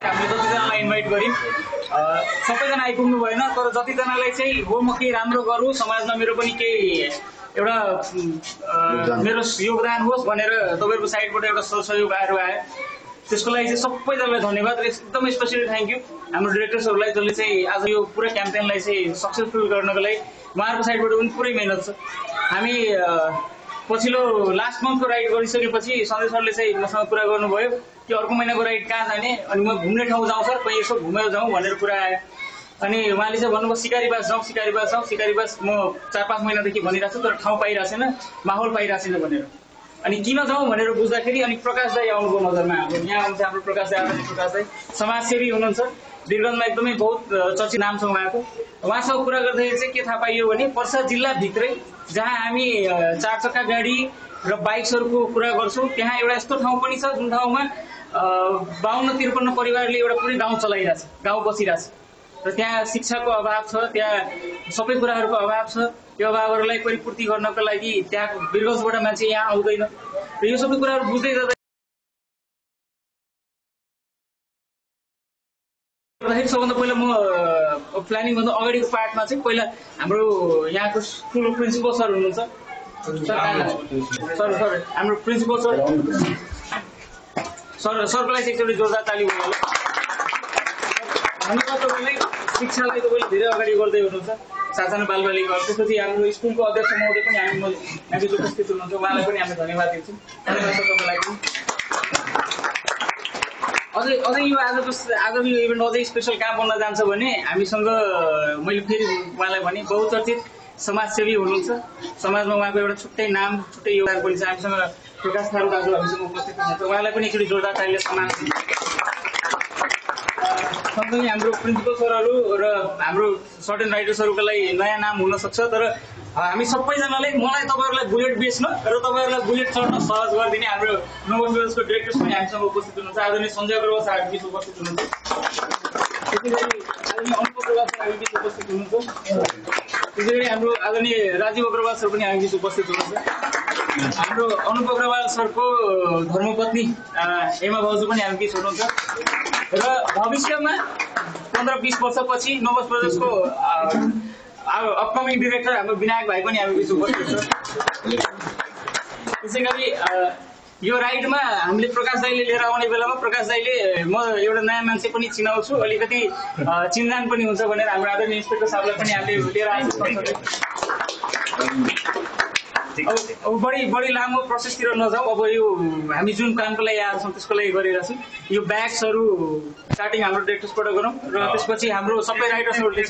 हामीले जतिजनालाई इन्भाइट गर्यौँ सबैजना आइपुग्नु भएन, तर जतिजनालाई चाहिँ हो म केही राम्रो गरौँ समाजमा मेरो पनि केही एउटा मेरो योगदान होस् भनेर तपाईँहरूको साइडबाट एउटा सहयोग आएर आयो। त्यसको लागि चाहिँ सबैजनालाई धन्यवाद र एकदमै स्पेसली थ्याङ्क यू हाम्रो डिरेक्टर्सहरूलाई जसले चाहिँ आज यो पुरै क्याम्पेनलाई चाहिँ सक्सेसफुल गर्नको लागि उहाँहरूको साइडबाट पनि पुरै मेहनत छ। हामी पछिल्लो लास्ट मन्थको राइड गरिसकेपछि सन्देश सरले चाहिँ मसँग कुरा गर्नुभयो कि अर्को महिनाको राइड कहाँ जाने, अनि म घुम्ने ठाउँ जाउँ सर, कहीँ यसो घुमेर जाउँ भनेर कुरा आयो। अनि उहाँले चाहिँ भन्नुभयो सिकारीबास जाउँ, सिकारीबास जाउँ। सिकारीबास म 4-5 महिनादेखि भनिरहेको छु तर ठाउँ पाइरहेको छैन, माहौल पाइरहेको छैन भनेर। अनि किन जाउँ भनेर बुझ्दाखेरि अनि प्रकाश दाई आउनुभयो नजरमा हाम्रो। यहाँ आउँछ हाम्रो प्रकाश दाई, आदरणीय प्रकाश दाई समाजसेवी हुनुहुन्छ, वीरगन्जमा एकदमै बहुत चर्चित नाम छ उहाँको। उहाँसँग कुरा गर्दाखेरि चाहिँ के थाहा पाइयो भने पर्सा जिल्लाभित्रै जहाँ हामी 4 चक्का गाडी र बाइक्सहरूको कुरा गर्छौँ त्यहाँ एउटा यस्तो ठाउँ पनि छ जुन ठाउँमा 52-53 परिवारले एउटा पुरै गाउँ चलाइरहेछ, गाउँ बसिरहेछ र त्यहाँ शिक्षाको अभाव छ, त्यहाँ सबै कुराहरूको अभाव छ। त्यो अभावहरूलाई परिपूर्ति गर्नको लागि त्यहाँ वीरगन्जबाट मान्छे यहाँ आउँदैन र यो सबै कुराहरू बुझ्दै जाँदा सबभन्दा पहिला म प्लानिङ भन्दा अगाडिको पार्टमा चाहिँ पहिला हाम्रो यहाँको स्कुलको प्रिन्सिपल सर हुनुहुन्छ सर हाम्रो प्रिन्सिपल सरको लागि एकचोटि जोरदार ताली भयो होला। धन्यवाद तपाईँलाई, शिक्षालाई तपाईँले धेरै अगाडि गर्दै हुनुहुन्छ, साना बालबालिकाहरू। त्यसपछि हाम्रो स्कुलको अध्यक्ष महोदय पनि हामी उपस्थित हुनुहुन्छ, उहाँलाई पनि हामी धन्यवाद दिन्छौँ। धन्यवाद छ तपाईँलाई पनि। अझै यो आजको यो इभेन्ट अझै स्पेसल कहाँ बन्न जान्छ भने हामीसँग मैले फेरि उहाँलाई भने बहुचर्चित समाजसेवी हुनुहुन्छ, समाजमा उहाँको एउटा छुट्टै नाम छुट्टै योगदान पनि छ। हामीसँग प्रकाश थारू दाजु हामीसँग उपस्थित हुनुहुन्छ, उहाँलाई पनि एकचोटि जोरदार तालीले सम्मान दिन्छ। सँगसँगै हाम्रो प्रिन्सिपल सरहरू र हाम्रो सर्टेन राइटर्सहरूको लागि नयाँ नाम हुनसक्छ, तर हामी सबैजनाले मलाई तपाईँहरूलाई बुलेट बेच्न र तपाईँहरूलाई बुलेट चढ्न सहज गरिदिने हाम्रो नवोजको डिरेक्टर्स पनि हामीसँग उपस्थित हुनुहुन्छ। आदरणीय सञ्जय अग्रवाल सर हामी बिच उपस्थित हुनुहुन्छ, त्यसै गरी आदरणीय अनुप अग्रवाल सर हामी बिच उपस्थित हुनुहुन्छ, त्यसै गरी हाम्रो आदरणीय राजीव अग्रवाल सर पनि हामी बिच उपस्थित हुनुहुन्छ। हाम्रो अनुप अग्रवाल सरको धर्मपत्नी हेमा भाउजू पनि हामी बिच हुनुहुन्छ र भविष्यमा 15-20 वर्षपछि नवोज प्रदेशको अपकमिङ डिरेक्टर हाम्रो विनायक भाइ पनि हामी बिच उपस्थित छ। त्यसै गरी यो राइडमा हामीले प्रकाश दाईले लिएर आउने बेलामा प्रकाश दाईले म एउटा नयाँ मान्छे पनि चिनाउँछु, अलिकति चिन्जान पनि हुन्छ भनेर हाम्रो आदरणीय इन्सपेक्टर साहबलाई पनि हामीले लिएर आएको अब बढी लामो प्रोसेसतिर नजाउँ। अब यो हामी जुन कामको लागि आएको छौँ त्यसको लागि गरिरहेको छौँ। यो ब्याग्सहरू स्टार्टिङ हाम्रो डिरेक्टर्सबाट गरौँ र त्यसपछि हाम्रो सबै राइडर्सहरूले